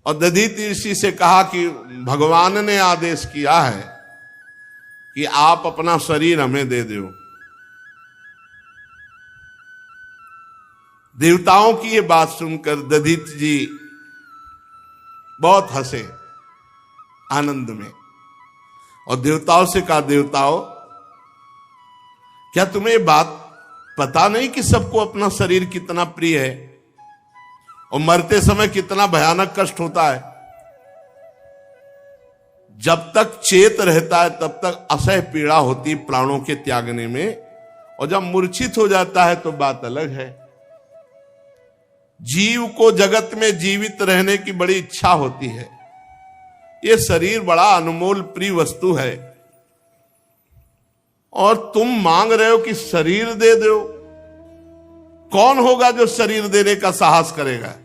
और दधीचि ऋषि से कहा कि भगवान ने आदेश किया है कि आप अपना शरीर हमें दे दो। देवताओं की ये बात सुनकर दधीचि जी बहुत हंसे आनंद में, और देवताओं से कहा, देवताओं क्या तुम्हें ये बात पता नहीं कि सबको अपना शरीर कितना प्रिय है और मरते समय कितना भयानक कष्ट होता है? जब तक चेत रहता है तब तक असह्य पीड़ा होती प्राणों के त्यागने में, और जब मूर्छित हो जाता है तो बात अलग है। जीव को जगत में जीवित रहने की बड़ी इच्छा होती है। ये शरीर बड़ा अनमोल प्रिय वस्तु है, और तुम मांग रहे हो कि शरीर दे दो। कौन होगा जो शरीर देने का साहस करेगा?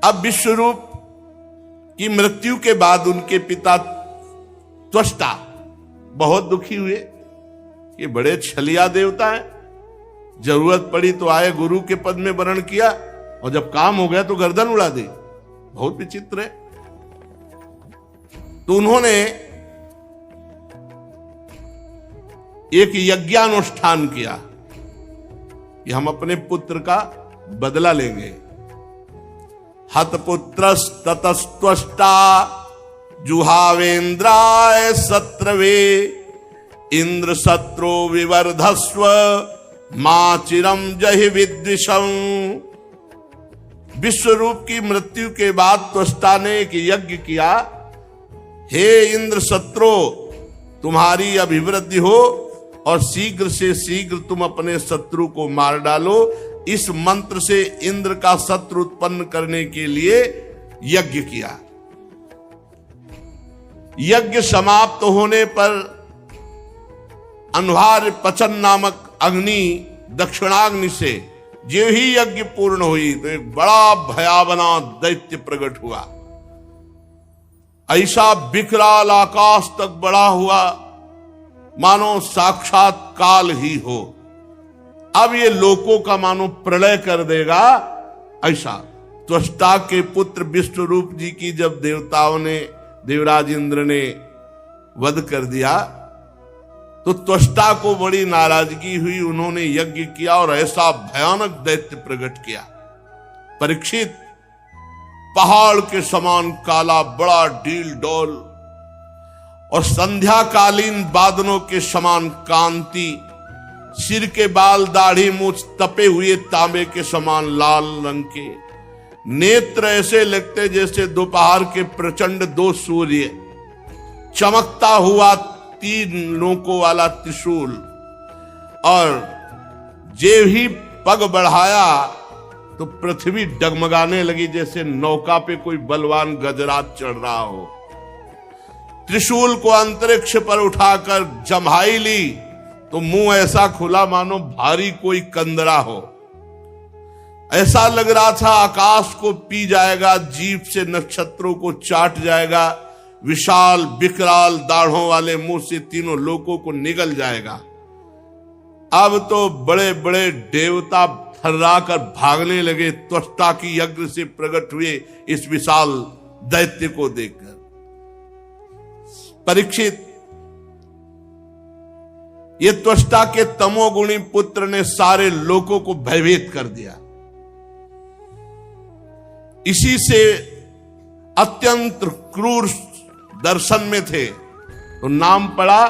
अब विश्वरूप की मृत्यु के बाद उनके पिता त्वष्टा बहुत दुखी हुए। ये बड़े छलिया देवता हैं, जरूरत पड़ी तो आए, गुरु के पद में वरण किया, और जब काम हो गया तो गर्दन उड़ा दी। बहुत विचित्र है। तो उन्होंने एक यज्ञानुष्ठान किया कि हम अपने पुत्र का बदला लेंगे। हतपुत्रस्ततस्त्वष्टा जुहावेन्द्राय सत्रवे इंद्र शत्रो विवर्धस्व मां चिरम जहि विद्विषम। विश्वरूप की मृत्यु के बाद त्वष्टा ने एक यज्ञ किया, हे इंद्र शत्रु, तुम्हारी अभिवृद्धि हो और शीघ्र से शीघ्र तुम अपने शत्रु को मार डालो। इस मंत्र से इंद्र का शत्रु उत्पन्न करने के लिए यज्ञ किया। यज्ञ समाप्त होने पर अन्वार्य पचन नामक अग्नि, दक्षिणाग्नि से जो ही यज्ञ पूर्ण हुई तो एक बड़ा भयावना दैत्य प्रकट हुआ। ऐसा विकराल आकाश तक बढ़ा हुआ मानो साक्षात काल ही हो। अब ये लोकों का मानो प्रलय कर देगा। ऐसा त्वष्टा के पुत्र विश्वरूप जी की जब देवताओं ने, देवराज इंद्र ने वध कर दिया तो त्वष्टा को बड़ी नाराजगी हुई। उन्होंने यज्ञ किया और ऐसा भयानक दैत्य प्रकट किया। परीक्षित, पहाड़ के समान काला, बड़ा डील डोल और संध्याकालीन बादलों के समान कांति, सिर के बाल, दाढ़ी, मूछ तपे हुए तांबे के समान लाल रंग के, नेत्र ऐसे लगते जैसे दोपहर के प्रचंड दो सूर्य, चमकता हुआ 3 नोकों वाला त्रिशूल, और जे ही पग बढ़ाया तो पृथ्वी डगमगाने लगी जैसे नौका पे कोई बलवान गजराज चढ़ रहा हो। त्रिशूल को अंतरिक्ष पर उठाकर जम्हाई ली तो मुंह ऐसा खुला मानो भारी कोई कंदरा हो। ऐसा लग रहा था आकाश को पी जाएगा, जीभ से नक्षत्रों को चाट जाएगा, विशाल विकराल दाढ़ों वाले मुंह से तीनों लोकों को निगल जाएगा। अब तो बड़े बड़े देवता थर्रा कर भागने लगे त्वष्टा की यज्ञ से प्रकट हुए इस विशाल दैत्य को देखकर। परीक्षित, ये त्वष्टा के तमोगुणी पुत्र ने सारे लोकों को भयभीत कर दिया। इसी से अत्यंत क्रूर दर्शन में थे तो नाम पड़ा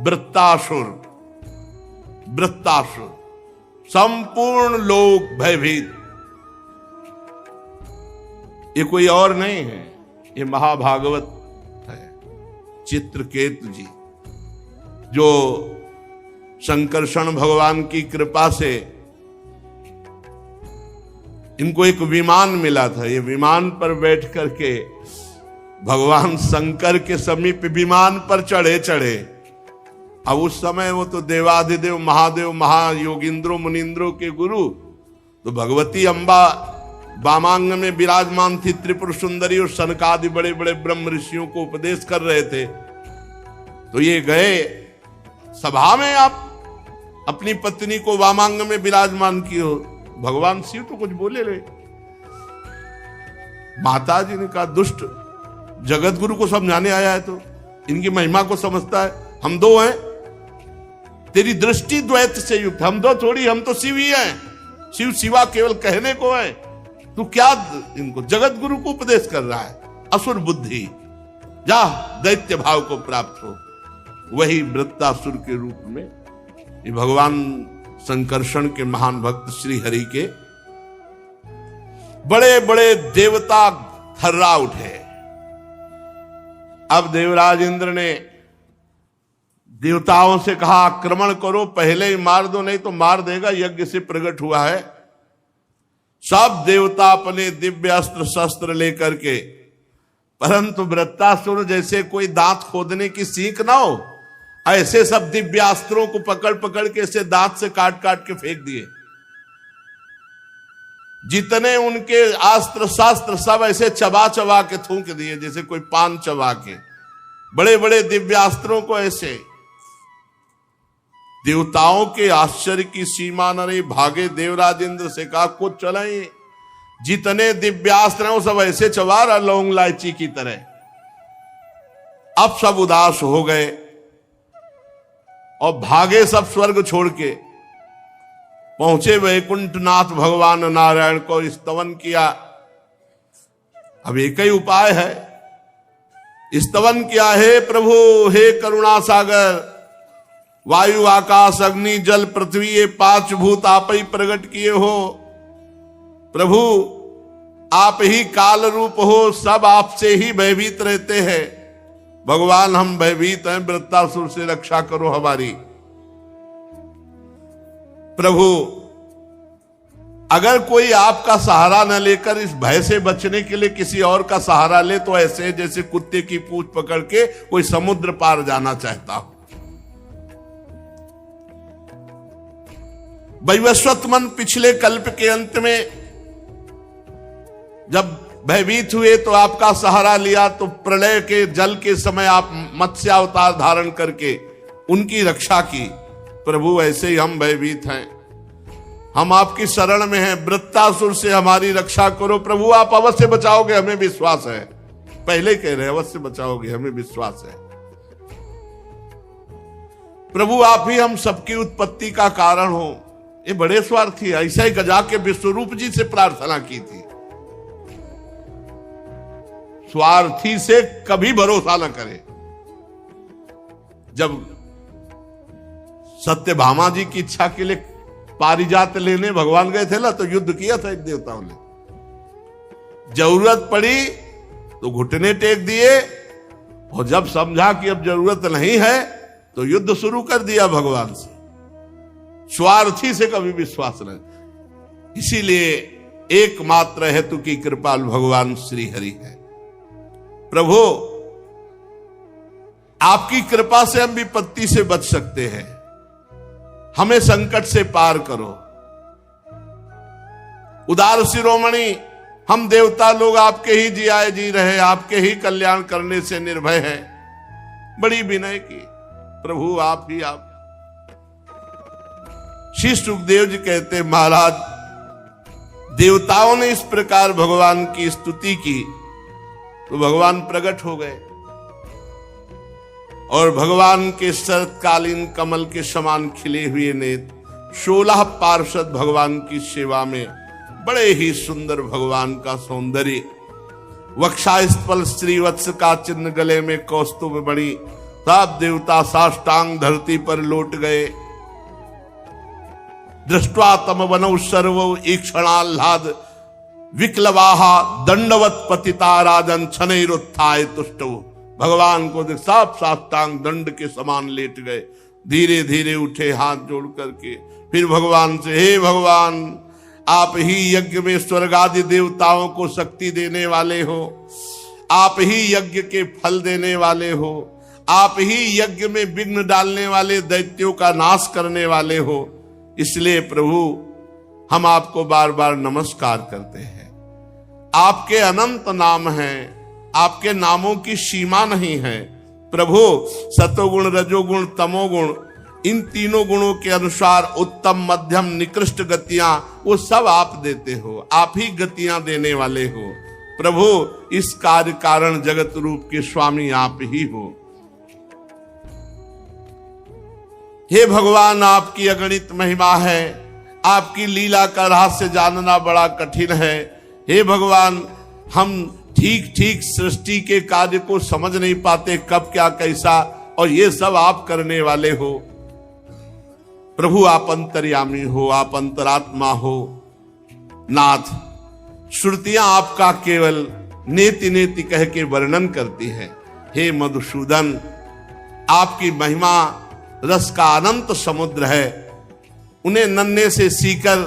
वृत्तासुर। वृत्तासुर, संपूर्ण लोक भयभीत। ये कोई और नहीं है, ये महाभागवत है, चित्रकेतु जी, जो शंकरषण भगवान की कृपा से इनको एक विमान मिला था। ये विमान पर बैठ करके भगवान शंकर के समीप विमान पर चढ़े। अब उस समय वो तो देवाधिदेव महादेव महायोगिंद्रो मुनिंद्रो के गुरु, तो भगवती अम्बा वामांग में विराजमान थी, त्रिपुर सुंदरी, और सनकादि बड़े बड़े ब्रह्म ऋषियों को उपदेश कर रहे थे। तो ये गए सभा में, आप अपनी पत्नी को वामांग में विराजमान की हो। भगवान शिव तो कुछ बोले रहे, माता जी ने कहा दुष्ट, जगत गुरु को समझाने आया है तो इनकी महिमा को समझता है। हम दो हैं, तेरी दृष्टि द्वैत से युक्त, हम दो थोड़ी, हम तो शिव ही हैं। शिव शिवा केवल कहने को है, तू क्या इनको जगत गुरु को उपदेश कर रहा है? असुर बुद्धि, जा दैत्य भाव को प्राप्त हो। वही वृत्तासुर के रूप में ये भगवान संकर्षण के महान भक्त श्री हरि के बड़े बड़े देवता थर्रा उठे। अब देवराज इंद्र ने देवताओं से कहा आक्रमण करो, पहले ही मार दो नहीं तो मार देगा, यज्ञ से प्रकट हुआ है। सब देवता अपने दिव्य अस्त्र शस्त्र लेकर के, परंतु वृत्तासुर जैसे कोई दांत खोदने की सीख ना हो, ऐसे सब दिव्यास्त्रों को पकड़ पकड़ के ऐसे दांत से काट काट के फेंक दिए। जितने उनके अस्त्र शास्त्र सब ऐसे चबा चबा के थूक दिए, जैसे कोई पान चबा के। बड़े बड़े दिव्यास्त्रों को ऐसे। देवताओं के आश्चर्य की सीमा न रही, भागे देवराज इंद्र से कहा कुछ चलाइए। जितने दिव्यास्त्र हैं वो सब ऐसे चबा रहा लौंग इलायची की तरह। अब सब उदास हो गए और भागे सब स्वर्ग छोड़ के, पहुंचे वैकुंठनाथ भगवान नारायण को स्तवन किया। अब एक ही उपाय है, स्तवन किया, हे प्रभु, हे करुणा सागर, वायु आकाश अग्नि जल पृथ्वी ये पांच भूत आप ही प्रकट किए हो। प्रभु आप ही काल रूप हो, सब आपसे ही भयभीत रहते हैं। भगवान हम भयभीत हैं, वृत्तासुर से रक्षा करो हमारी। प्रभु अगर कोई आपका सहारा न लेकर इस भय से बचने के लिए किसी और का सहारा ले तो ऐसे जैसे कुत्ते की पूंछ पकड़ के कोई समुद्र पार जाना चाहता हो। वैवस्वत मन पिछले कल्प के अंत में जब भयभीत हुए तो आपका सहारा लिया, तो प्रलय के जल के समय आप मत्स्य अवतार धारण करके उनकी रक्षा की। प्रभु ऐसे ही हम भयभीत हैं, हम आपकी शरण में हैं, वृत्तासुर से हमारी रक्षा करो। प्रभु आप अवश्य बचाओगे, हमें विश्वास है। पहले कह रहे अवश्य बचाओगे, हमें विश्वास है। प्रभु आप ही हम सबकी उत्पत्ति का कारण हो। ये बड़े स्वार्थी, ऐसा ही गजा के विश्वरूप जी से प्रार्थना की थी। स्वार्थी से कभी भरोसा न करे। जब सत्यभामा जी की इच्छा के लिए पारिजात लेने भगवान गए थे ना, तो युद्ध किया था इन देवताओं ने। जरूरत पड़ी तो घुटने टेक दिए, और जब समझा कि अब जरूरत नहीं है तो युद्ध शुरू कर दिया भगवान से। स्वार्थी से कभी विश्वास नहीं। इसीलिए एकमात्र हेतु की कृपाल भगवान श्री हरि है। प्रभु आपकी कृपा से हम विपत्ति से बच सकते हैं, हमें संकट से पार करो। उदार शिरोमणि, हम देवता लोग आपके ही जियाए जी रहे, आपके ही कल्याण करने से निर्भय है। बड़ी विनय की प्रभु आप ही आप। श्री सुखदेव जी कहते महाराज, देवताओं ने इस प्रकार भगवान की स्तुति की तो भगवान प्रकट हो गए, और भगवान के शरतकालीन कमल के समान खिले हुए नेत्र 16 पार्षद भगवान की सेवा में, बड़े ही सुंदर भगवान का सौंदर्य। वक्षास्थल श्रीवत्स का चिन्ह, गले में कौस्तुभ बड़ी। सब देवता साष्टांग धरती पर लौट गए। दृष्ट्वा तम वनौ सर्वौ ईक्षणाह्लाद विक्लवाहा दंडवत पतिता राजन छनैरुत्थाय तुष्टौ। भगवान को देख सब साष्टांग दंड के समान लेट गए। धीरे धीरे उठे हाथ जोड़ करके, फिर भगवान से, हे भगवान आप ही यज्ञ में स्वर्ग आदि देवताओं को शक्ति देने वाले हो, आप ही यज्ञ के फल देने वाले हो, आप ही यज्ञ में विघ्न डालने वाले दैत्यों का नाश करने वाले हो। इसलिए प्रभु हम आपको बार बार नमस्कार करते हैं। आपके अनंत नाम हैं, आपके नामों की सीमा नहीं है। प्रभु सतोगुण रजोगुण तमोगुण, इन तीनों गुणों के अनुसार उत्तम मध्यम निकृष्ट गतियां वो सब आप देते हो, आप ही गतियां देने वाले हो। प्रभु इस कार्य कारण जगत रूप के स्वामी आप ही हो। हे भगवान, आपकी अगणित महिमा है, आपकी लीला का रहस्य जानना बड़ा कठिन है। हे भगवान, हम ठीक ठीक सृष्टि के कार्य को समझ नहीं पाते, कब क्या कैसा, और ये सब आप करने वाले हो। प्रभु आप अंतर्यामी हो, आप अंतरात्मा हो। नाथ, श्रुतियां आपका केवल नेति नेति कह के वर्णन करती है। हे मधुसूदन, आपकी महिमा रस का अनंत समुद्र है। उन्हें नन्हे से सीकर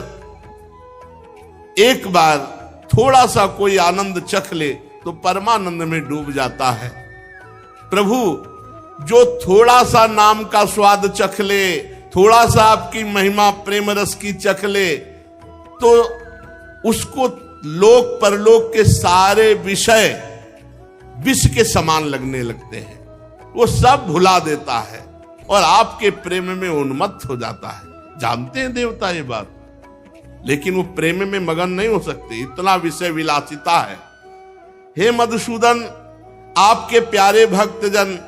एक बार थोड़ा सा कोई आनंद चख ले तो परमानंद में डूब जाता है। प्रभु, जो थोड़ा सा नाम का स्वाद चख ले, थोड़ा सा आपकी महिमा प्रेम रस की चख ले, तो उसको लोक परलोक के सारे विषय विष के समान लगने लगते हैं। वो सब भुला देता है और आपके प्रेम में उन्मत्त हो जाता है। जानते हैं देवता ये बात, लेकिन वो प्रेम में मगन नहीं हो सकते, इतना विषय विलासिता है। हे मधुसूदन, आपके प्यारे भक्तजन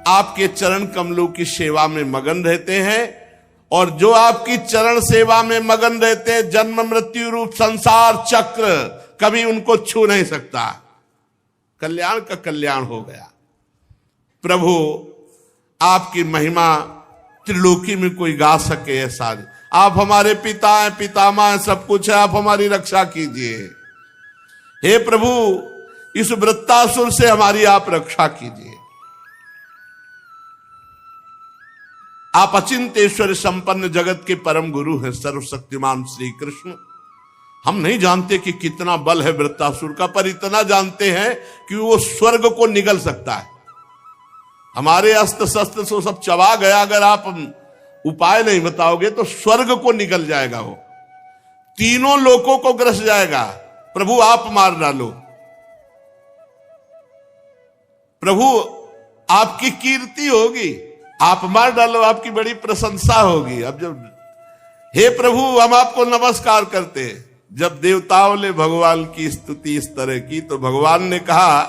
आपके चरण कमलों की सेवा में मगन रहते हैं, और जो आपकी चरण सेवा में मगन रहते हैं, जन्म मृत्यु रूप संसार चक्र कभी उनको छू नहीं सकता। कल्याण का कल्याण हो गया। प्रभु, आपकी महिमा त्रिलोकी में कोई गा सके ऐसा। आप हमारे पिता हैं, पितामह हैं, सब कुछ है, आप हमारी रक्षा कीजिए। हे प्रभु, इस वृत्तासुर से हमारी आप रक्षा कीजिए। आप अचिंतेश्वर संपन्न जगत के परम गुरु हैं, सर्वशक्तिमान श्री कृष्ण। हम नहीं जानते कि कितना बल है वृत्तासुर का, पर इतना जानते हैं कि वो स्वर्ग को निगल सकता है। हमारे अस्त्र शस्त्र से सब चबा गया, अगर आप उपाय नहीं बताओगे तो स्वर्ग को निकल जाएगा, वो तीनों लोकों को ग्रस जाएगा। प्रभु, आप मार डालो। प्रभु, आपकी कीर्ति होगी, आप मार डालो, आपकी बड़ी प्रशंसा होगी। अब जब, हे प्रभु, हम आपको नमस्कार करते हैं। जब देवताओं ने भगवान की स्तुति इस तरह की, तो भगवान ने कहा,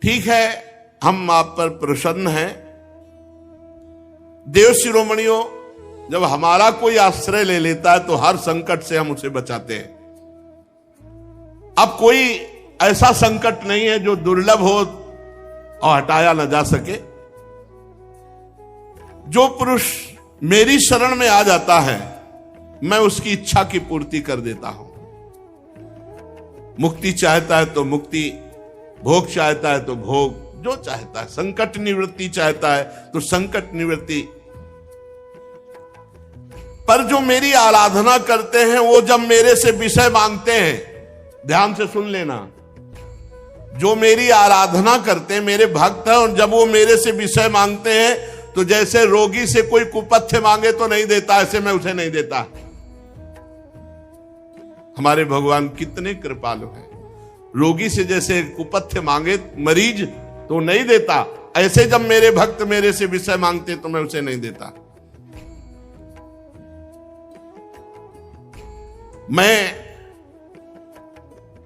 ठीक है, हम आप पर प्रसन्न हैं। देव शिरोमणियों, जब हमारा कोई आश्रय ले लेता है तो हर संकट से हम उसे बचाते हैं। अब कोई ऐसा संकट नहीं है जो दुर्लभ हो और हटाया न जा सके। जो पुरुष मेरी शरण में आ जाता है, मैं उसकी इच्छा की पूर्ति कर देता हूं। मुक्ति चाहता है तो मुक्ति, भोग चाहता है तो भोग, जो चाहता है, संकट निवृत्ति चाहता है तो संकट निवृत्ति। पर जो मेरी आराधना करते हैं, वो जब मेरे से विषय मांगते हैं, ध्यान से सुन लेना, जो मेरी आराधना करते हैं, मेरे भक्त हैं, और जब वो मेरे से विषय मांगते हैं, तो जैसे रोगी से कोई कुपथ्य मांगे तो नहीं देता, ऐसे मैं उसे नहीं देता। हमारे भगवान कितने कृपालु हैं। रोगी से जैसे कुपथ्य मांगे मरीज तो नहीं देता, ऐसे जब मेरे भक्त मेरे से विषय मांगते तो मैं उसे नहीं देता। मैं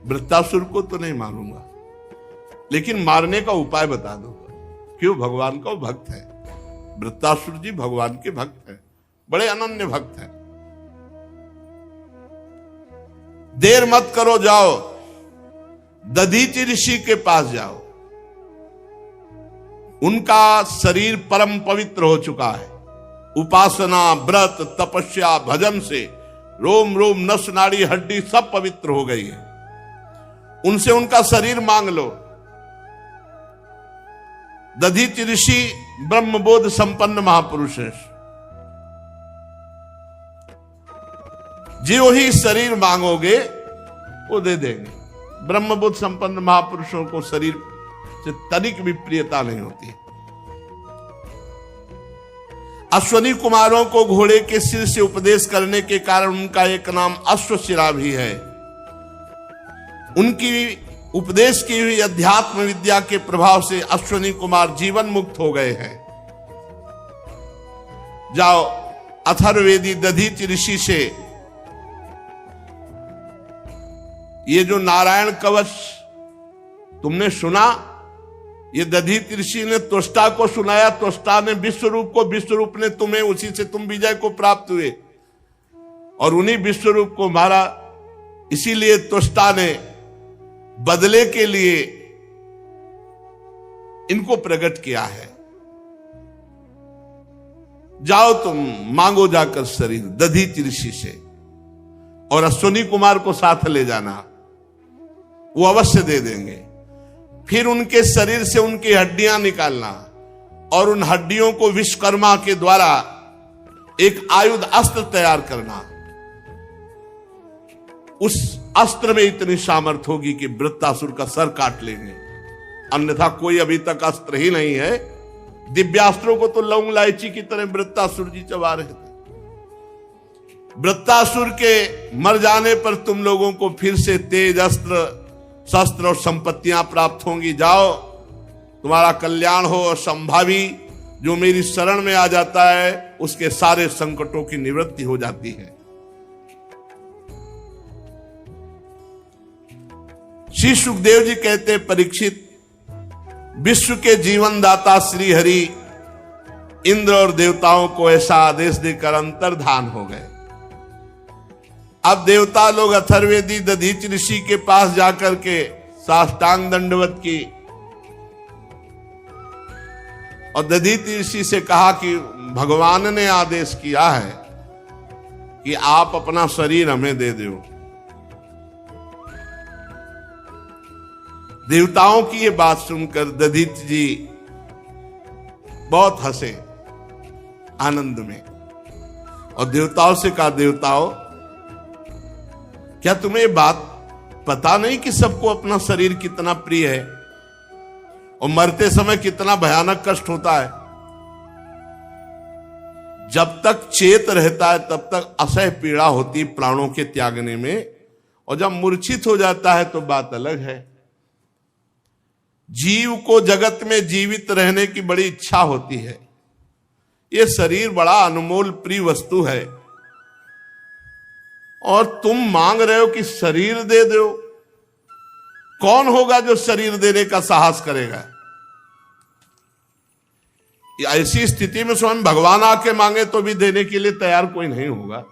वृत्तासुर को तो नहीं मारूंगा, लेकिन मारने का उपाय बता दूंगा। क्यों? भगवान का भक्त है। वृत्तासुर जी भगवान के भक्त हैं, बड़े अनन्य भक्त हैं। देर मत करो, जाओ दधीचि ऋषि के पास जाओ। उनका शरीर परम पवित्र हो चुका है। उपासना, व्रत, तपस्या, भजन से रोम रोम, नस नाड़ी, हड्डी सब पवित्र हो गई है। उनसे उनका शरीर मांग लो। दधीचि ऋषि ब्रह्मबोध संपन्न महापुरुष है। जो ही शरीर मांगोगे वो दे देंगे। ब्रह्मबोध संपन्न महापुरुषों को शरीर से तनिक भी प्रियता नहीं होती। अश्वनी कुमारों को घोड़े के सिर से उपदेश करने के कारण उनका एक नाम अश्वशिरा भी है। उनकी उपदेश की हुई अध्यात्म विद्या के प्रभाव से अश्वनी कुमार जीवन मुक्त हो गए हैं। जाओ अथर्ववेदी दधीचि ऋषि से ये जो नारायण कवच तुमने सुना, ये दधीचि ऋषि ने त्वष्टा को सुनाया, त्वष्टा ने विश्व रूप को, विश्व रूप ने तुम्हें, उसी से तुम विजय को प्राप्त हुए और उन्हीं विश्व रूप को मारा। इसीलिए त्वष्टा ने बदले के लिए इनको प्रकट किया है। जाओ तुम मांगो जाकर शरीर दधीचि ऋषि से, और अश्विनी कुमार को साथ ले जाना, वो अवश्य दे देंगे। फिर उनके शरीर से उनकी हड्डियां निकालना और उन हड्डियों को विश्वकर्मा के द्वारा एक आयुध अस्त्र तैयार करना। उस अस्त्र में इतनी सामर्थ्य होगी कि वृत्तासुर का सर काट लेंगे, अन्यथा कोई अभी तक अस्त्र ही नहीं है। दिव्यास्त्रों को तो लौंग इलायची की तरह वृत्तासुर जी चबा रहे थे। वृत्तासुर के मर जाने पर तुम लोगों को फिर से तेज अस्त्र, शस्त्र और संपत्तियां प्राप्त होंगी। जाओ, तुम्हारा कल्याण हो। और संभावी जो मेरी शरण में आ जाता है उसके सारे संकटों की निवृत्ति हो जाती है। श्री सुखदेव जी कहते, परीक्षित, विश्व के जीवन दाता श्री हरि इंद्र और देवताओं को ऐसा आदेश देकर अंतर्धान हो गए। अब देवता लोग अथर्ववेदी दधीचि ऋषि के पास जाकर के साष्टांग दंडवत की और दधीचि ऋषि से कहा कि भगवान ने आदेश किया है कि आप अपना शरीर हमें दे दो। देवताओं की ये बात सुनकर दधीचि जी बहुत हंसे आनंद में और देवताओं से कहा, देवताओं, क्या तुम्हें ये बात पता नहीं कि सबको अपना शरीर कितना प्रिय है और मरते समय कितना भयानक कष्ट होता है? जब तक चेत रहता है तब तक असह्य पीड़ा होती प्राणों के त्यागने में, और जब मूर्छित हो जाता है तो बात अलग है। जीव को जगत में जीवित रहने की बड़ी इच्छा होती है। ये शरीर बड़ा अनमोल प्रिय वस्तु है और तुम मांग रहे हो कि शरीर दे दो। कौन होगा जो शरीर देने का साहस करेगा? ऐसी स्थिति में स्वयं भगवान आके मांगे तो भी देने के लिए तैयार कोई नहीं होगा।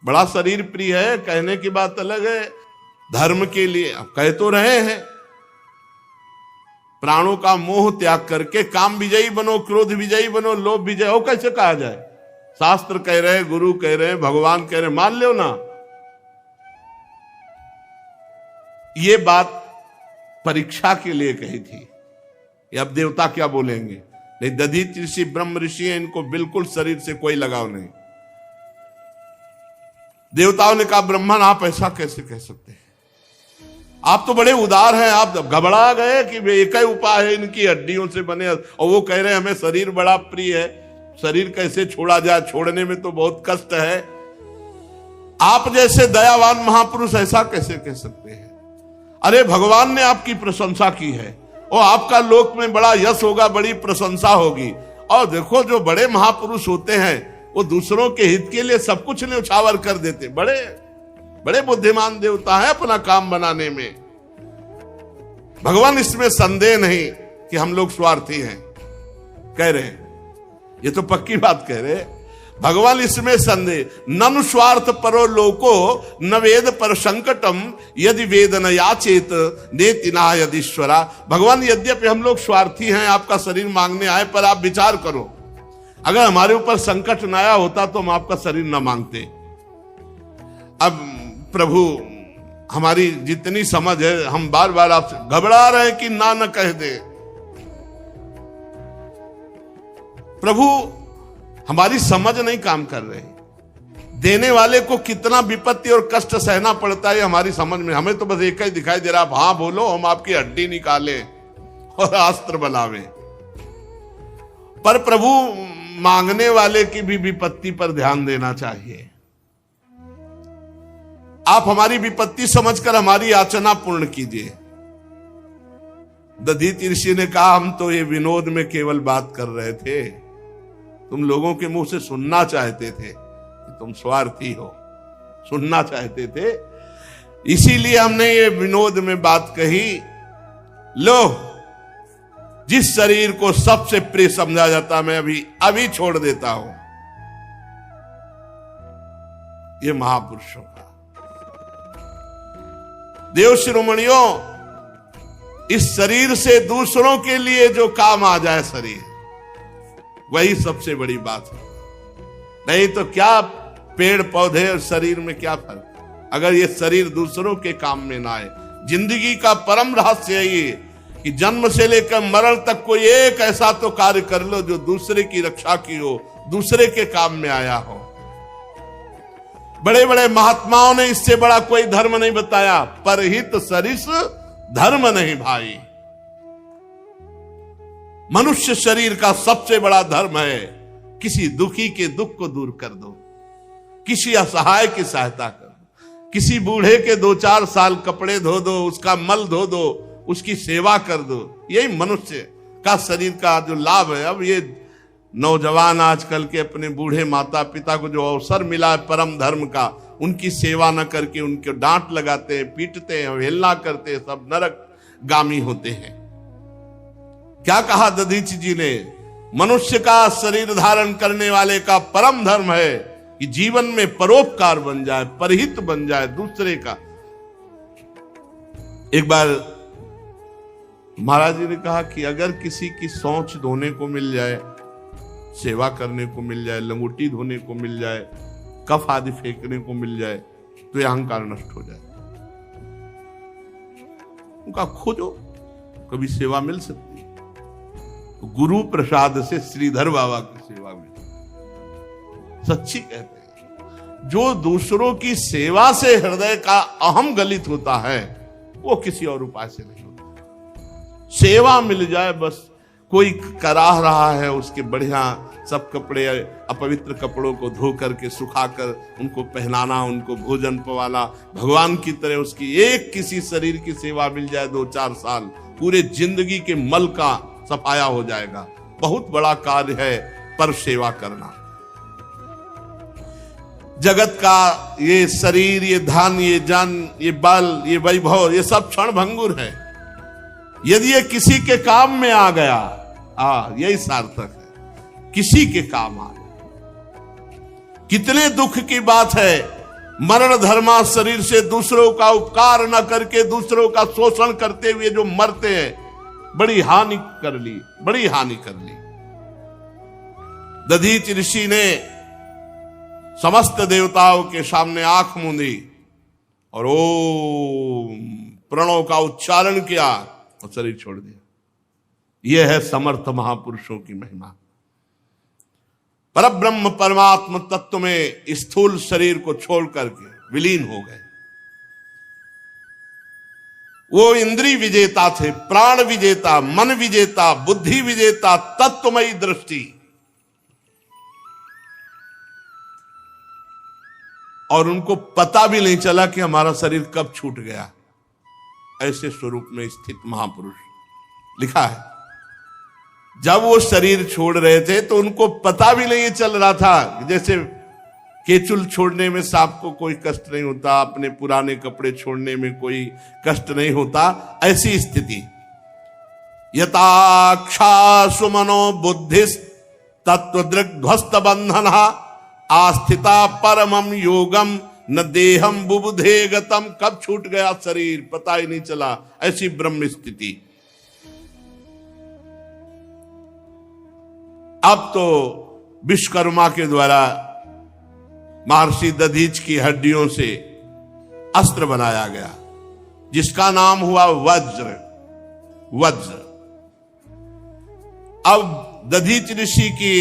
बड़ा शरीर प्रिय है, कहने की बात अलग है। धर्म के लिए अब कह तो रहे हैं, प्राणों का मोह त्याग करके काम विजयी बनो, क्रोध विजयी बनो, लोभ विजय हो। कैसे कहा जाए? शास्त्र कह रहे, गुरु कह रहे, भगवान कह रहे, मान लो ना। ये बात परीक्षा के लिए कही थी। अब देवता क्या बोलेंगे? नहीं, दधीचि ऋषि ब्रह्म ऋषि है, इनको बिल्कुल शरीर से कोई लगाव नहीं। देवताओं ने कहा, ब्रह्मन आप ऐसा कैसे कह सकते हैं? आप तो बड़े उदार हैं। आप घबरा गए कि एक ही उपाय है, इनकी हड्डियों से बने, और वो कह रहे हैं हमें शरीर बड़ा प्रिय है, शरीर कैसे छोड़ा जाए? छोड़ने में तो बहुत कष्ट है। आप जैसे दयावान महापुरुष ऐसा कैसे कह सकते हैं? अरे भगवान ने आपकी प्रशंसा की है और आपका लोक में बड़ा यश होगा, बड़ी प्रशंसा होगी। और देखो, जो बड़े महापुरुष होते हैं वो दूसरों के हित के लिए सब कुछ न्यौछावर कर देते। बड़े बड़े बुद्धिमान देवता है अपना काम बनाने में। भगवान, इसमें संदेह नहीं कि हम लोग स्वार्थी हैं, कह रहे हैं। ये तो पक्की बात कह रहे हैं भगवान, इसमें संदेह ननु स्वार्थ परो लोको न वेद पर संकटम यदि वेद न याचेत नेतिना यदीश्वरा। भगवान, यद्यपि हम लोग स्वार्थी हैं, आपका शरीर मांगने आए, पर आप विचार करो, अगर हमारे ऊपर संकट न आया होता तो हम आपका शरीर न मांगते। अब प्रभु, हमारी जितनी समझ है, हम बार बार आपसे घबरा रहे हैं कि ना न कह दे। प्रभु, हमारी समझ नहीं काम कर रही। देने वाले को कितना विपत्ति और कष्ट सहना पड़ता है हमारी समझ में। हमें तो बस एक ही दिखाई दे रहा, आप हाँ बोलो, हम आपकी हड्डी निकालें और अस्त्र बनावे। पर प्रभु, मांगने वाले की भी विपत्ति पर ध्यान देना चाहिए। आप हमारी विपत्ति समझकर हमारी याचना पूर्ण कीजिए। दधीचि ऋषि ने कहा, हम तो ये विनोद में केवल बात कर रहे थे, तुम लोगों के मुंह से सुनना चाहते थे कि तुम स्वार्थी हो, सुनना चाहते थे। इसीलिए हमने ये विनोद में बात कही, लो जिस शरीर को सबसे प्रिय समझा जाता मैं अभी छोड़ देता हूं, ये महापुरुषों का। देव शिरोमणियों, इस शरीर से दूसरों के लिए जो काम आ जाए शरीर, वही सबसे बड़ी बात है। नहीं तो क्या पेड़ पौधे और शरीर में क्या फर्क, अगर ये शरीर दूसरों के काम में ना आए। जिंदगी का परम रहस्य है ये कि जन्म से लेकर मरण तक कोई एक ऐसा तो कार्य कर लो जो दूसरे की रक्षा की हो, दूसरे के काम में आया हो। बड़े बड़े महात्माओं ने इससे बड़ा कोई धर्म नहीं बताया, परहित सरिस धर्म नहीं भाई। मनुष्य शरीर का सबसे बड़ा धर्म है किसी दुखी के दुख को दूर कर दो, किसी असहाय की सहायता कर दो, किसी बूढ़े के 2-4 साल कपड़े धो दो, उसका मल धो दो, उसकी सेवा कर दो। यही मनुष्य का शरीर का जो लाभ है। अब ये नौजवान आजकल के अपने बूढ़े माता पिता को जो अवसर मिला है परम धर्म का, उनकी सेवा न करके उनके डांट लगाते हैं, पीटते हैं, अवहेलना करते हैं, सब नरक गामी होते हैं। क्या कहा दधीच जी ने, मनुष्य का शरीर धारण करने वाले का परम धर्म है कि जीवन में परोपकार बन जाए, परहित बन जाए दूसरे का। एक बार महाराज जी ने कहा कि अगर किसी की सोच धोने को मिल जाए, सेवा करने को मिल जाए, लंगोटी धोने को मिल जाए, कफ आदि फेंकने को मिल जाए, तो यह अहंकार नष्ट हो जाए। उनका खोजो, कभी सेवा मिल सकती है तो गुरु प्रसाद से श्रीधर बाबा की सेवा मिली। सच्ची कहते हैं, जो दूसरों की सेवा से हृदय का अहम गलित होता है वो किसी और उपाय से नहीं होता। सेवा मिल जाए बस। कोई कराह रहा है, उसके बढ़िया सब कपड़े अपवित्र कपड़ों को धो करके सुखाकर उनको पहनाना, उनको भोजन पवाना, भगवान की तरह उसकी एक किसी शरीर की सेवा मिल जाए 2-4 साल, पूरे जिंदगी के मल का सफाया हो जाएगा। बहुत बड़ा कार्य है पर सेवा करना। जगत का ये शरीर, ये धन, ये जन, ये बल, ये वैभव, ये सब क्षण भंगुर है। यदि ये किसी के काम में आ गया, यही सार्थक है, किसी के काम आ गया। कितने दुख की बात है, मरण धर्मा शरीर से दूसरों का उपकार न करके दूसरों का शोषण करते हुए जो मरते हैं, बड़ी हानि कर ली, बड़ी हानि कर ली। दधीच ऋषि ने समस्त देवताओं के सामने आंख मूंदी और ओम प्रणव का उच्चारण किया और शरीर छोड़ दिया। यह है समर्थ महापुरुषों की महिमा। परब्रह्म परमात्म तत्व में स्थूल शरीर को छोड़ करके विलीन हो गए। वो इंद्रिय विजेता थे, प्राण विजेता, मन विजेता, बुद्धि विजेता, तत्वमयी दृष्टि। और उनको पता भी नहीं चला कि हमारा शरीर कब छूट गया। ऐसे स्वरूप में स्थित महापुरुष। लिखा है जब वो शरीर छोड़ रहे थे तो उनको पता भी नहीं चल रहा था। जैसे केचुल छोड़ने में सांप को कोई कष्ट नहीं होता, अपने पुराने कपड़े छोड़ने में कोई कष्ट नहीं होता, ऐसी स्थिति। यताक्षा सुमनो बुद्धिस तत्वदृग्ध्वस्त बंधन आस्थिता परमम योगम न देहम बुबुधे गतम। कब छूट गया शरीर पता ही नहीं चला, ऐसी ब्रह्म स्थिति। अब तो विश्वकर्मा के द्वारा महर्षि दधीच की हड्डियों से अस्त्र बनाया गया जिसका नाम हुआ वज्र। वज्र अब दधीच ऋषि की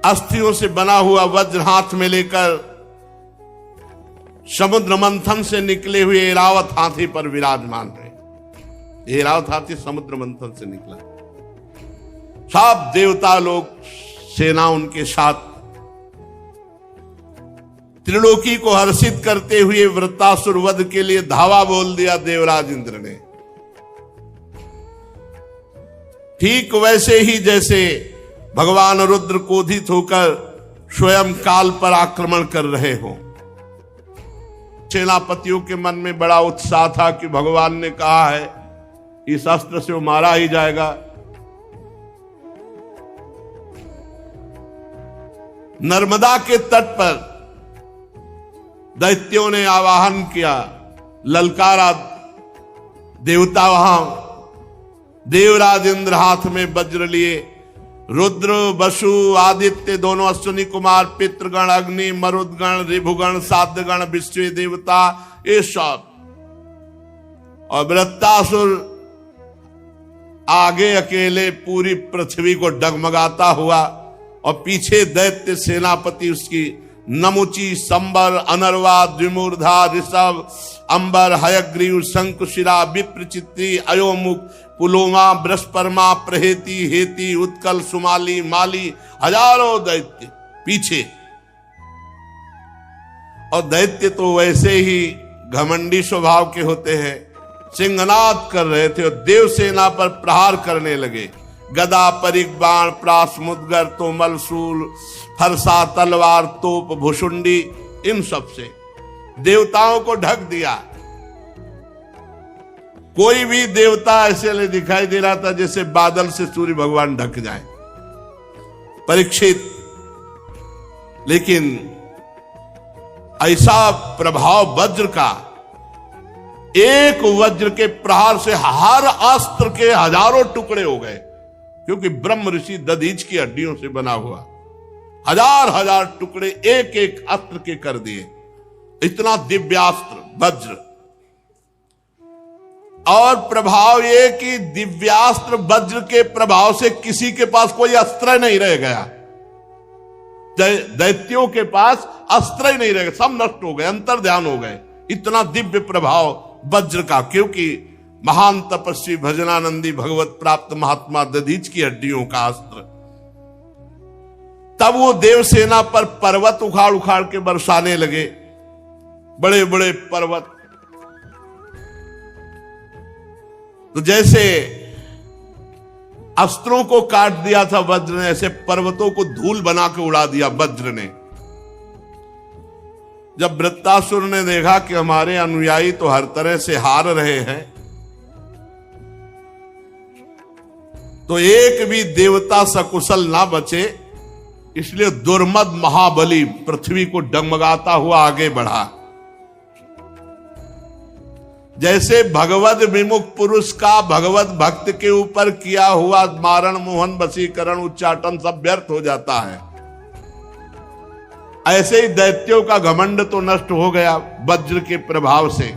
अस्थियों से बना हुआ वज्र हाथ में लेकर समुद्र मंथन से निकले हुए ऐरावत हाथी पर विराजमान रहे। ऐरावत हाथी समुद्र मंथन से निकला। सब देवता लोग, सेना उनके साथ, त्रिलोकी को हर्षित करते हुए वृत्तासुर वध के लिए धावा बोल दिया देवराज इंद्र ने। ठीक वैसे ही जैसे भगवान रुद्र क्रोधित होकर स्वयं काल पर आक्रमण कर रहे हो। सेनापतियों के मन में बड़ा उत्साह था कि भगवान ने कहा है इस अस्त्र से वो मारा ही जाएगा। नर्मदा के तट पर दैत्यों ने आवाहन किया, ललकारा, देवता वहां, देवराज इंद्र हाथ में वज्र लिए, रुद्र, वसु, आदित्य दोनों अश्विनी कुमार, पितृगण, अग्नि, मरुदगण, ऋभुगण, साध्यगण, विश्व देवता, ये सब, और वृत्तासुर आगे अकेले पूरी पृथ्वी को डगमगाता हुआ, और पीछे दैत्य सेनापति उसकी नमुची, संबर, अनर्वा, द्विमूर्धा, ऋषभ, अंबर, हयग्रीव, शंकुशिरा, विप्रचित्री, अयोमुख, पुलोमा, बृहस्परमा, प्रहेती, हेती, उत्कल, सुमाली, माली, हजारों दैत्य पीछे। और दैत्य तो वैसे ही घमंडी स्वभाव के होते हैं, सिंहनाद कर रहे थे और देवसेना पर प्रहार करने लगे। गदा, परिग, बाण, प्रास, मुदगर, तोमल, शूल, फरसा, तलवार, तोप, भुषुंडी, इन सब से देवताओं को ढक दिया। कोई भी देवता ऐसे नहीं दिखाई दे रहा था जैसे बादल से सूर्य भगवान ढक जाए। परीक्षित, लेकिन ऐसा प्रभाव वज्र का, एक वज्र के प्रहार से हर अस्त्र के हजारों टुकड़े हो गए, क्योंकि ब्रह्म ऋषि दधीच की हड्डियों से बना हुआ, हजार हजार टुकड़े एक एक अस्त्र के कर दिए। इतना दिव्यास्त्र वज्र, और प्रभाव ये कि दिव्यास्त्र वज्र के प्रभाव से किसी के पास कोई अस्त्र नहीं रह गया। दैत्यों के पास अस्त्र ही नहीं रह गए, सब नष्ट हो गए, अंतर्ध्यान हो गए। इतना दिव्य प्रभाव वज्र का, क्योंकि महान तपस्वी भजनानंदी भगवत प्राप्त महात्मा दधीच की हड्डियों का अस्त्र। तब वो देवसेना पर पर्वत उखाड़ उखाड़ के बरसाने लगे, बड़े बड़े पर्वत। तो जैसे अस्त्रों को काट दिया था वज्र ने, ऐसे पर्वतों को धूल बना के उड़ा दिया वज्र ने। जब वृत्तासुर ने देखा कि हमारे अनुयायी तो हर तरह से हार रहे हैं, तो एक भी देवता सकुशल ना बचे, इसलिए दुर्मद महाबली पृथ्वी को डगमगाता हुआ आगे बढ़ा। जैसे भगवत विमुख पुरुष का भगवत भक्त के ऊपर किया हुआ मारण, मोहन, वशीकरण, उच्चाटन सब व्यर्थ हो जाता है, ऐसे ही दैत्यों का घमंड तो नष्ट हो गया वज्र के प्रभाव से।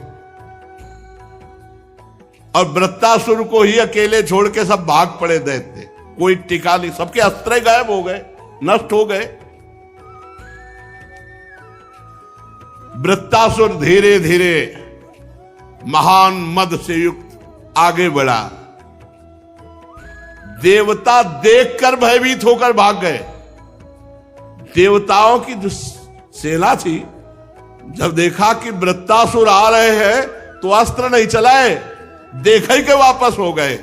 और वृत्तासुर को ही अकेले छोड़ के सब भाग पड़े दैत्य, कोई टिका नहीं, सबके अस्त्र गायब हो गए, नष्ट हो गए। वृत्तासुर धीरे धीरे महान मद से युक्त आगे बढ़ा। देवता देखकर भयभीत होकर भाग गए। देवताओं की जो सेना थी, जब देखा कि वृत्तासुर आ रहे हैं तो अस्त्र नहीं चलाए, देखा ही के वापस हो गए,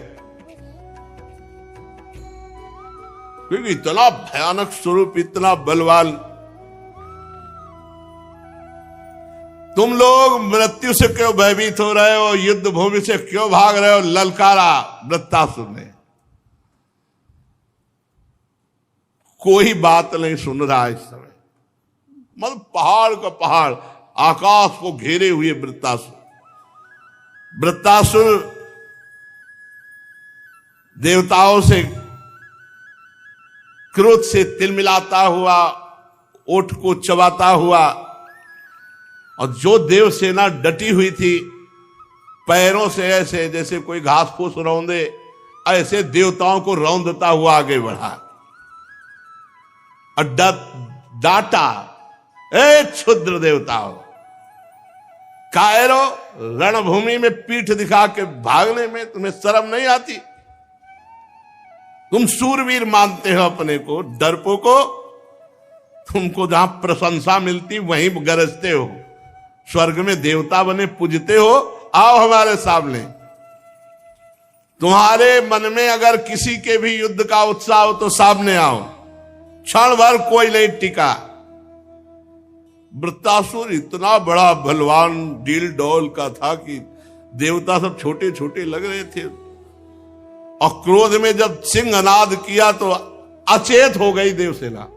क्योंकि इतना भयानक स्वरूप, इतना बलवान। तुम लोग मृत्यु से क्यों भयभीत हो रहे हो, युद्ध भूमि से क्यों भाग रहे हो, ललकारा वृत्तासुर ने। कोई बात नहीं सुन रहा इस समय, मतलब पहाड़ का पहाड़, आकाश को घेरे हुए वृत्तासुर। वृत्तासुर देवताओं से क्रोध से तिलमिलाता हुआ, ओठ को चबाता हुआ, और जो देवसेना डटी हुई थी, पैरों से ऐसे जैसे कोई घास फूस रौंदे, ऐसे देवताओं को रौंदता हुआ आगे बढ़ा और डांटा, ए क्षुद्र देवताओं, कायरो, रणभूमि में पीठ दिखा के भागने में तुम्हें शर्म नहीं आती? तुम सूरवीर मानते हो अपने को, डरपोको, तुमको जहां प्रशंसा मिलती वहीं गरजते हो, स्वर्ग में देवता बने पूजते हो, आओ हमारे सामने। तुम्हारे मन में अगर किसी के भी युद्ध का उत्साह हो तो सामने आओ, क्षण भर कोई नहीं टिका। वृत्तासुर इतना बड़ा बलवान डील डॉल का था कि देवता सब छोटे छोटे लग रहे थे, और क्रोध में जब सिंहनाद किया तो अचेत हो गई देवसेना।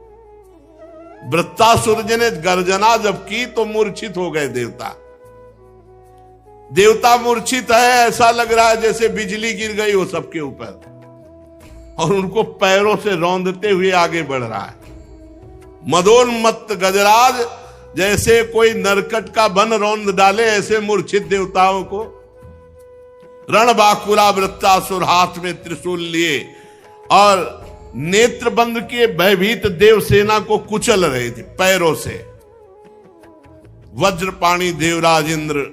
वृत्तासुर जी ने गर्जना जब की तो मूर्छित हो गए देवता। देवता मूर्छित है, ऐसा लग रहा है जैसे बिजली गिर गई हो सबके ऊपर, और उनको पैरों से रौंदते हुए आगे बढ़ रहा है। मदोन्मत्त गजराज जैसे कोई नरकट का बन रौंद डाले, ऐसे मूर्छित देवताओं को। रणबाकुरा वृत्तासुर हाथ में त्रिशूल लिए और नेत्र बंद किए भयभीत देवसेना को कुचल रहे थे पैरों से। वज्रपाणी देवराज इंद्र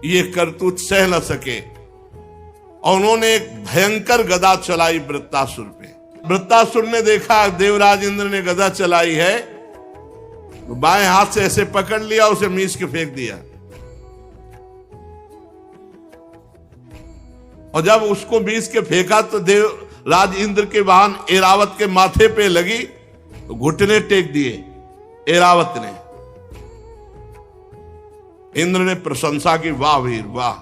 ये करतूत सह न सके और उन्होंने एक भयंकर गदा चलाई वृत्तासुर पे। वृत्तासुर ने देखा देवराज इंद्र ने गदा चलाई है, तो बाएं हाथ से ऐसे पकड़ लिया, उसे मीस के फेंक दिया। और जब उसको मीस के फेंका तो देवराज इंद्र के वाहन ऐरावत के माथे पे लगी, तो घुटने टेक दिए ऐरावत ने। इंद्र ने प्रशंसा की, वाह वीर वाह,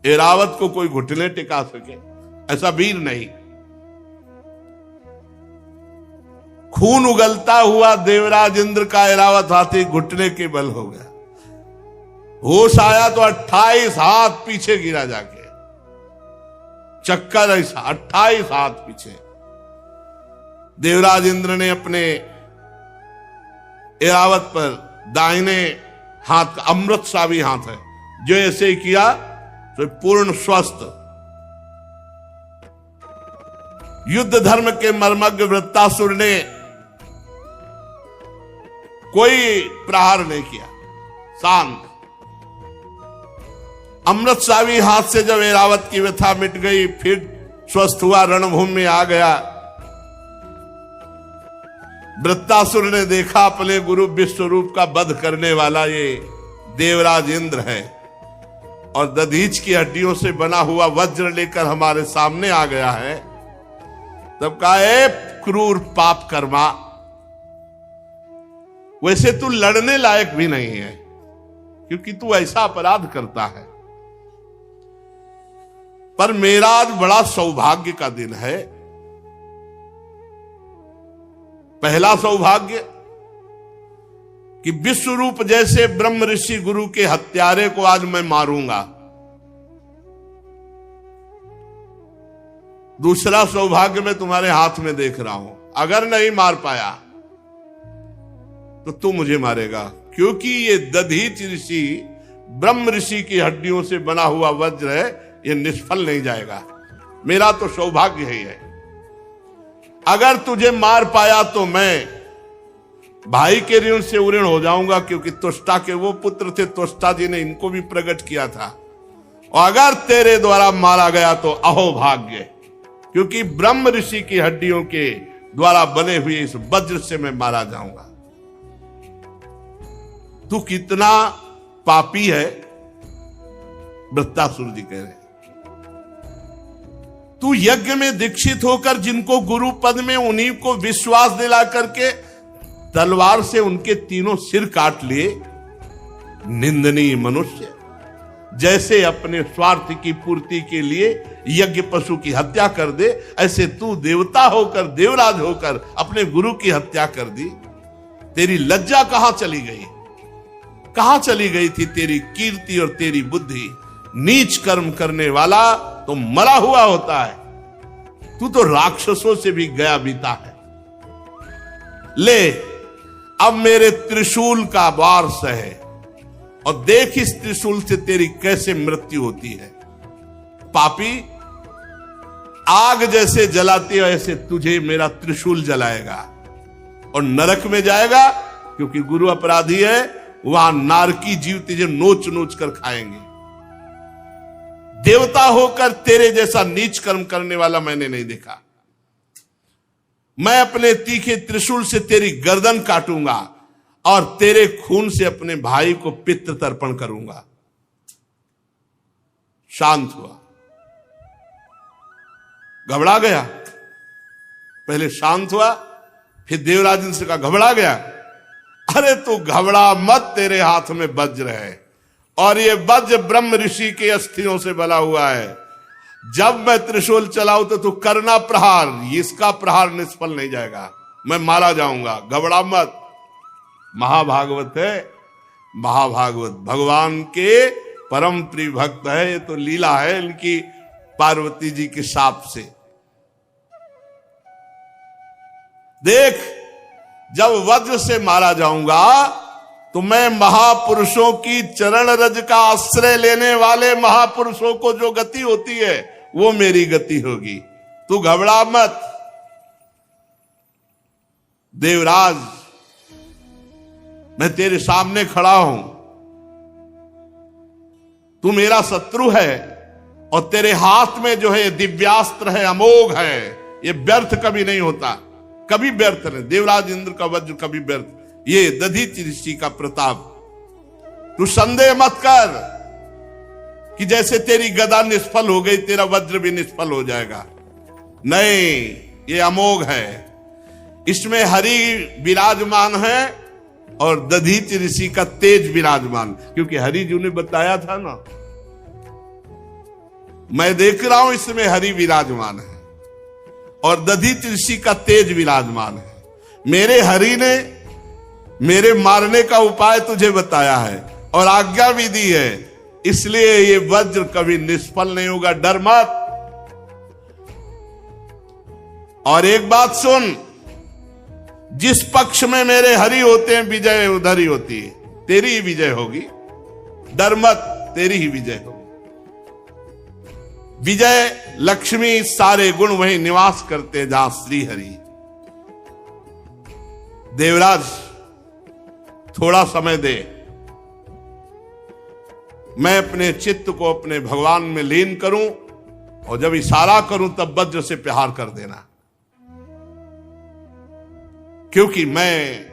ऐरावत को कोई घुटने टिका सके, ऐसा वीर नहीं। खून उगलता हुआ देवराज इंद्र का ऐरावत हाथी घुटने के बल हो गया। होश आया तो 28 हाथ पीछे गिरा जाके, चक्कर ऐसा 28 हाथ पीछे। देवराज इंद्र ने अपने ऐरावत पर दाहिने हाथ का अमृतसावी हाथ है, जो ऐसे ही किया तो पूर्ण स्वस्थ। युद्ध धर्म के मर्मज्ञ वृत्तासुर ने कोई प्रहार नहीं किया, शांत। अमृतसावी हाथ से जब ऐरावत की व्यथा मिट गई, फिर स्वस्थ हुआ, रणभूमि में आ गया। वृत्तासुर ने देखा अपने गुरु विश्वरूप का वध करने वाला ये देवराज इंद्र है, और दधीच की हड्डियों से बना हुआ वज्र लेकर हमारे सामने आ गया है। तब कहा, ए क्रूर पाप कर्मा, वैसे तू लड़ने लायक भी नहीं है, क्योंकि तू ऐसा अपराध करता है। पर मेरा आज बड़ा सौभाग्य का दिन है। पहला सौभाग्य कि विश्वरूप जैसे ब्रह्म ऋषि गुरु के हत्यारे को आज मैं मारूंगा। दूसरा सौभाग्य मैं तुम्हारे हाथ में देख रहा हूं, अगर नहीं मार पाया तो तू मुझे मारेगा, क्योंकि ये दधीच ऋषि ब्रह्म ऋषि की हड्डियों से बना हुआ वज्र है, ये निष्फल नहीं जाएगा। मेरा तो सौभाग्य ही है। अगर तुझे मार पाया तो मैं भाई के ऋण से उऋण हो जाऊंगा, क्योंकि त्वष्टा के वो पुत्र थे, त्वष्टा जी ने इनको भी प्रकट किया था। और अगर तेरे द्वारा मारा गया तो अहोभाग्य, क्योंकि ब्रह्म ऋषि की हड्डियों के द्वारा बने हुए इस वज्र से मैं मारा जाऊंगा। तू कितना पापी है, वृत्तासुर जी कह रहे। तू यज्ञ में दीक्षित होकर जिनको गुरु पद में, उन्हीं को विश्वास दिला करके तलवार से उनके तीनों सिर काट लिए। निंदनीय मनुष्य, जैसे अपने स्वार्थ की पूर्ति के लिए यज्ञ पशु की हत्या कर दे, ऐसे तू देवता होकर, देवराज होकर अपने गुरु की हत्या कर दी। तेरी लज्जा कहां चली गई? कहां चली गई थी तेरी कीर्ति और तेरी बुद्धि? नीच कर्म करने वाला तो मरा हुआ होता है, तू तो राक्षसों से भी गया बीता है। ले, अब मेरे त्रिशूल का वार सहे, और देख इस त्रिशूल से तेरी कैसे मृत्यु होती है। पापी, आग जैसे जलाती है ऐसे तुझे मेरा त्रिशूल जलाएगा, और नरक में जाएगा, क्योंकि गुरु अपराधी है। वहां नारकी जीव तुझे नोच नोच कर खाएंगे। देवता होकर तेरे जैसा नीच कर्म करने वाला मैंने नहीं देखा। मैं अपने तीखे त्रिशूल से तेरी गर्दन काटूंगा, और तेरे खून से अपने भाई को पितृ तर्पण करूंगा। शांत हुआ, घबरा गया। पहले शांत हुआ, फिर देवराज से कहा, घबरा गया, अरे तू घबरा मत, तेरे हाथ में वज्र है और ये वज्र ब्रह्म ऋषि के अस्थियों से बना हुआ है। जब मैं त्रिशूल चलाऊं तो तू करना प्रहार, इसका प्रहार निष्फल नहीं जाएगा, मैं मारा जाऊंगा, घबरा मत। महाभागवत है, महाभागवत भगवान के परम प्रिय भक्त है। ये तो लीला है इनकी पार्वती जी के शाप से। देख, जब वज्र से मारा जाऊंगा तो मैं महापुरुषों की चरण रज का आश्रय लेने वाले महापुरुषों को जो गति होती है वो मेरी गति होगी। तू घबरा मत। देवराज, मैं तेरे सामने खड़ा हूं, तू मेरा शत्रु है और तेरे हाथ में जो है दिव्यास्त्र है, अमोघ है, ये व्यर्थ कभी नहीं होता, कभी व्यर्थ नहीं। देवराज इंद्र का वज्र कभी व्यर्थ, ये दधीचि ऋषि का प्रताप। तू संदेह मत कर कि जैसे तेरी गदा निष्फल हो गई तेरा वज्र भी निष्फल हो जाएगा। नहीं, ये अमोघ है, इसमें हरि विराजमान है और दधीचि ऋषि का तेज विराजमान। क्योंकि हरि जी ने बताया था ना, मैं देख रहा हूं इसमें हरि विराजमान है और दधीचि ऋषि का तेज विराजमान है। मेरे हरि ने मेरे मारने का उपाय तुझे बताया है और आज्ञा भी दी है, इसलिए ये वज्र कभी निष्फल नहीं होगा, डर मत। और एक बात सुन, जिस पक्ष में मेरे हरि होते हैं विजय उधर ही होती है, तेरी ही विजय होगी, डर मत, तेरी ही विजय होगी। विजय लक्ष्मी सारे गुण वहीं निवास करते हैं जहां श्री हरि। देवराज, थोड़ा समय दे, मैं अपने चित्त को अपने भगवान में लीन करूं और जब इशारा करूं तब वज्र से प्रहार कर देना। क्योंकि मैं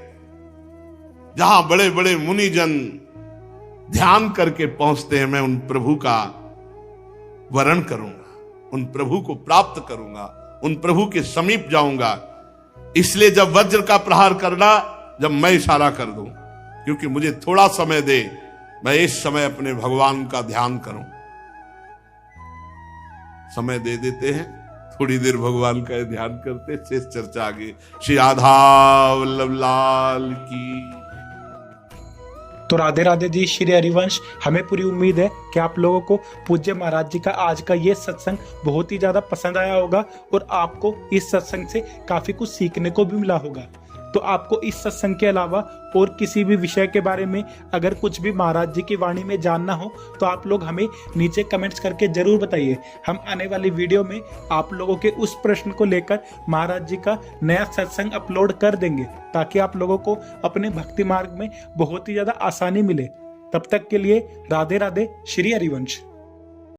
जहां बड़े बड़े मुनिजन ध्यान करके पहुंचते हैं, मैं उन प्रभु का वरण करूंगा, उन प्रभु को प्राप्त करूंगा, उन प्रभु के समीप जाऊंगा। इसलिए जब वज्र का प्रहार करना, जब मैं इशारा कर दूं, क्योंकि मुझे थोड़ा समय दे, मैं इस समय अपने भगवान का ध्यान करूं। समय दे देते हैं, थोड़ी देर भगवान का ध्यान करते, शेष चर्चा आगे। श्री राधा वल्लभ लाल की। तो राधे राधे जी, श्री हरिवंश। हमें पूरी उम्मीद है कि आप लोगों को पूज्य महाराज जी का आज का ये सत्संग बहुत ही ज्यादा पसंद आया होगा और आपको इस सत्संग से काफी कुछ सीखने को भी मिला होगा। तो आपको इस सत्संग के अलावा और किसी भी विषय के बारे में अगर कुछ भी महाराज जी की वाणी में जानना हो तो आप लोग हमें नीचे कमेंट्स करके जरूर बताइए। हम आने वाली वीडियो में आप लोगों के उस प्रश्न को लेकर महाराज जी का नया सत्संग अपलोड कर देंगे, ताकि आप लोगों को अपने भक्ति मार्ग में बहुत ही ज्यादा आसानी मिले। तब तक के लिए राधे राधे, श्री हरिवंश।